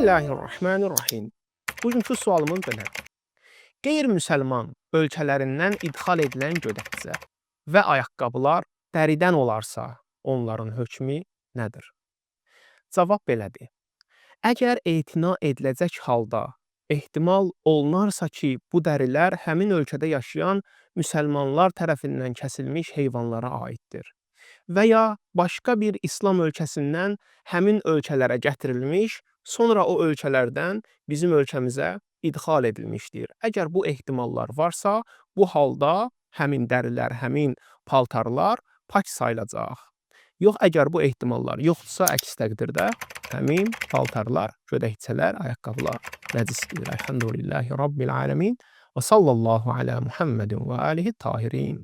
Bismillahirrahmanirrahim. Bugünkü sualımız belədir. Qeyri-müsəlman ölkələrindən idxal edilən gödəkçə və ayaqqabılar dəridən olarsa, onların hökmü nədir? Cavab belədir. Əgər etina ediləcək halda ehtimal olunarsa ki, bu dərilər həmin ölkədə yaşayan müsəlmanlar tərəfindən kəsilmiş heyvanlara aiddir və ya başqa bir İslam ölkəsindən həmin ölkələrə gətirilmiş, sonra o ölkələrdən bizim ölkəmizə idxal edilmişdir. Əgər bu ehtimallar varsa, bu halda həmin dərilər, həmin paltarlar pak sayılacaq. Yox, əgər bu ehtimallar yoxdursa, əks təqdirdə həmin paltarlar, gödəkçələr, ayaqqabılar nəcisdir. Elhamdülillahi Rabbil alemin və sallallahu alə Muhammedin və alihi tahirin.